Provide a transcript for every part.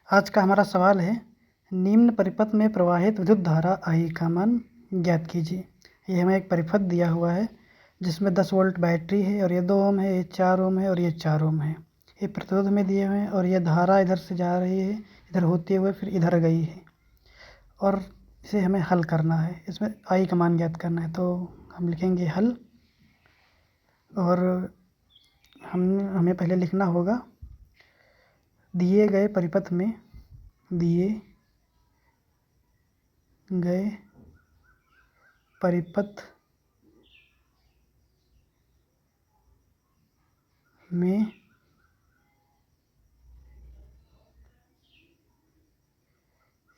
आज का हमारा सवाल है, निम्न परिपथ में प्रवाहित विद्युत धारा I का मान ज्ञात कीजिए। ये हमें एक परिपथ दिया हुआ है जिसमें 10 वोल्ट बैटरी है और ये 2 ओम है, ये 4 ओम है और ये 4 ओम है। ये प्रतिरोध में दिए हुए हैं और ये धारा इधर से जा रही है, इधर होते हुए फिर इधर गई है और इसे हमें हल करना है। इसमें I का मान ज्ञात करना है, तो हम लिखेंगे हल। और हमें पहले लिखना होगा, दिए गए परिपथ में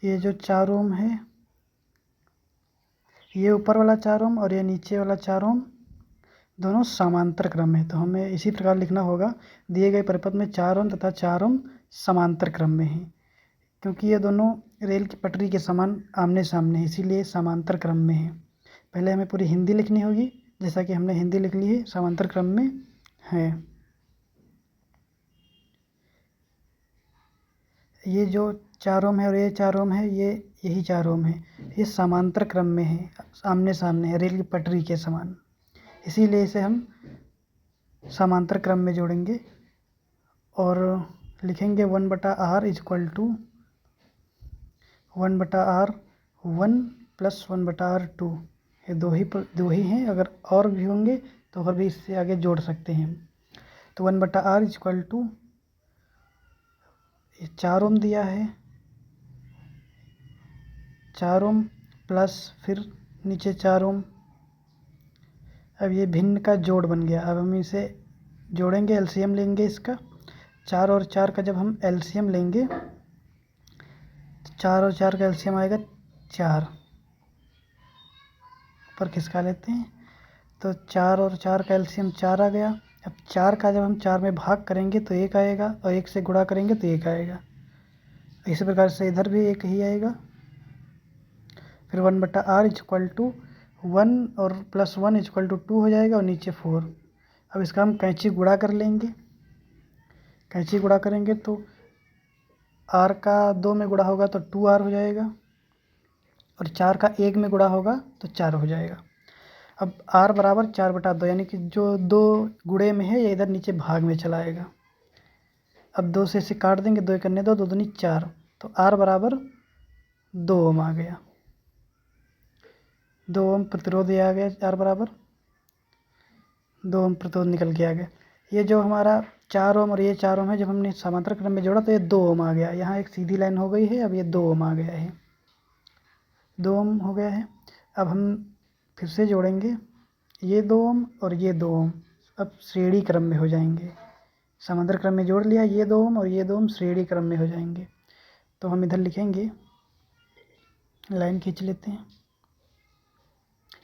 ये जो 4 ओम है, ये ऊपर वाला 4 ओम और ये नीचे वाला 4 ओम दोनों समांतर क्रम में। तो हमें इसी प्रकार लिखना होगा, दिए गए परिपथ में 4 ओम तथा 4 ओम समांतर क्रम में हैं, क्योंकि ये दोनों रेल की पटरी के समान आमने सामने हैं, इसीलिए समांतर क्रम में हैं। पहले हमें पूरी हिंदी लिखनी होगी, जैसा कि हमने हिंदी लिख ली है, समांतर क्रम में है। ये जो 4 ओम है और ये 4 ओम है, यही 4 ओम है, ये समांतर क्रम में है, आमने सामने है, रेल की पटरी के समान। इसीलिए इसे हम समांतर क्रम में जोड़ेंगे और लिखेंगे 1/r equal to 1/r1 plus 1/r2। ये दो ही हैं, अगर और भी होंगे तो और भी इससे आगे जोड़ सकते हैं। तो 1/r इक्वल टू 4 ओम दिया है, 4 ओम प्लस फिर नीचे 4 ओम। अब ये भिन्न का जोड़ बन गया। अब हम इसे जोड़ेंगे, एलसीएम लेंगे इसका। 4 और 4 का जब हम एलसीएम लेंगे तो 4 और 4 का एलसीएम आएगा 4। ऊपर खिसका लेते हैं, तो 4 और 4 का एलसीएम 4 आ गया। अब 4 का जब हम 4 में भाग करेंगे तो 1 आएगा और 1 से गुणा करेंगे तो 1 आएगा। इसी प्रकार से इधर भी 1 ही आएगा। फिर 1/r इक्वल टू 1 और प्लस 1 इक्वल टू 2 हो जाएगा और नीचे 4। अब इसका हम कैंची गुणा कर लेंगे। कैंची गुणा करेंगे तो r का 2 में गुणा होगा तो 2r हो जाएगा और 4 का 1 में गुणा होगा तो 4 हो जाएगा। अब r बराबर 4/2, यानी कि जो 2 गुणे में है ये इधर नीचे भाग में चला आएगा। अब 2 से इसे काट देंगे, 2 एक अन्य 2, 2 दूनी 4, तो r बराबर 2 ओम आ गया। 2 ओम प्रतिरोध ये आ गया, r बराबर 2 ओम प्रतिरोध निकल के आ गया। ये जो हमारा 4 ओम और ये 4 ओम है, जब हमने समांतर क्रम में जोड़ा तो ये 2 ओम आ गया। यहाँ एक सीधी लाइन हो गई है, अब ये 2 ओम आ गया है, 2 ओम हो गया है। अब हम फिर से जोड़ेंगे, ये 2 ओम और ये 2 ओम अब श्रेणी क्रम में हो जाएंगे। समांतर क्रम में जोड़ लिया, ये 2 ओम और ये 2 ओम श्रेणी क्रम में हो जाएंगे। तो हम इधर लिखेंगे, लाइन खींच लेते हैं,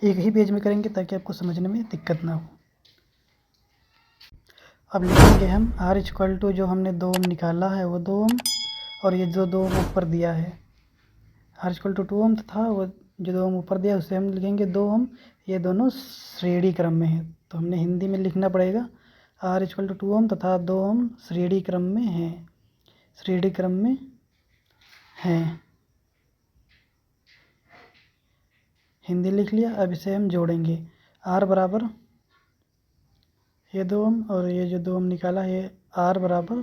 एक ही पेज में करेंगे ताकि आपको समझने में दिक्कत ना हो। अब लिखेंगे हम r इक्वल टू, जो हमने 2 ओम निकाला है वो 2 ओम और ये जो 2 ओम ऊपर दिया है, r इक्वल टू 2 ओम था, वो जो 2 ओम ऊपर दिया उसे हम लिखेंगे 2 ओम। ये दोनों श्रेणी क्रम में है, तो हमने हिंदी में लिखना पड़ेगा, r इक्वल टू 2 ओम तथा 2 ओम श्रेणी क्रम में है, श्रेणी क्रम में है। हिंदी लिख लिया। अब इसे हम जोड़ेंगे, r बराबर ये 2 ओम और ये जो 2 ओम निकाला है, r बराबर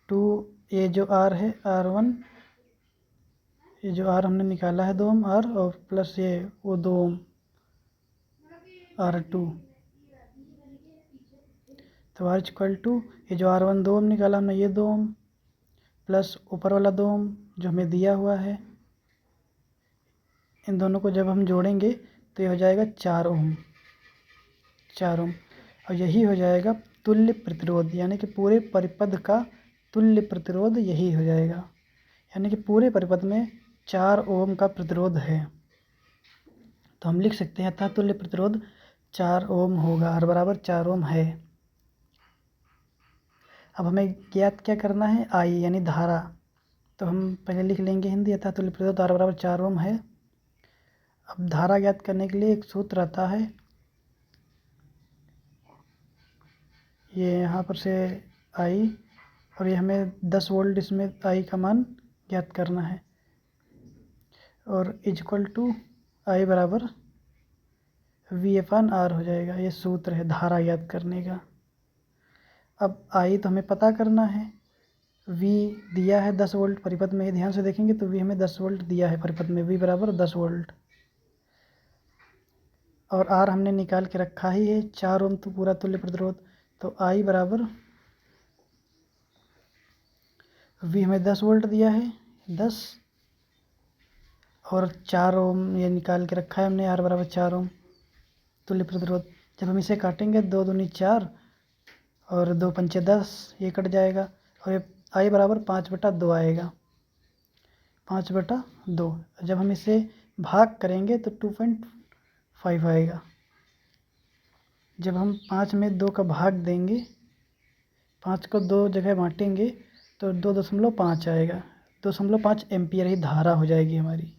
2, ये जो r है r1, ये जो r हमने निकाला है 2 ओम r, और प्लस ये वो 2 ओम r2। तो r इक्वल टू, ये जो r1 2 ओम निकाला हमने, ये 2 ओम प्लस ऊपर वाला 2 ओम जो हमें दिया हुआ है, इन दोनों को जब हम जोड़ेंगे तो ये हो जाएगा 4 ओम, 4 ओम। और यही हो जाएगा तुल्य प्रतिरोध, यानी कि पूरे परिपथ का तुल्य प्रतिरोध यही हो जाएगा। यानी कि पूरे परिपथ में 4 ओम का प्रतिरोध है। तो हम लिख सकते हैं, अतः तुल्य प्रतिरोध 4 ओम होगा, r बराबर 4 ओम है। अब हमें ज्ञात क्या करना है, I यानी धारा। तो हम पहले लिख लेंगे हिंदी, अतः तुल्य प्रतिरोध r बराबर 4 ओम है। अब धारा ज्ञात करने के लिए एक सूत्र आता है, ये यहाँ पर से I और ये हमें 10 वोल्ट इसमें आई का मान ज्ञात करना है, और इजक्वल टू आई बराबर V/R हो जाएगा। ये सूत्र है धारा ज्ञात करने का। अब आई तो हमें पता करना है, V दिया है 10 वोल्ट परिपथ में, ध्यान से देखेंगे तो V हमें 10 वोल्ट दिया है परिपथ में, V बराबर 10 वोल्ट, और R हमने निकाल के रखा ही है 4 ओम तो पूरा तुल्य प्रतिरोध। तो I बराबर V हमें 10 वोल्ट दिया है 10, और 4 ओम ये निकाल के रखा है हमने, R बराबर 4 ओम तुल्य प्रतिरोध। जब हम इसे काटेंगे 2 दूनी 4 और 2 पंचे 10, ये कट जाएगा, और ये I बराबर 5/2 आएगा, 5/2। जब हम इसे भाग करेंगे तो 2.5 आएगा। जब हम 5 में 2 का भाग देंगे, 5 को 2 जगह बांटेंगे तो 2.5 आएगा। 2.5 एम्पियर ही धारा हो जाएगी हमारी।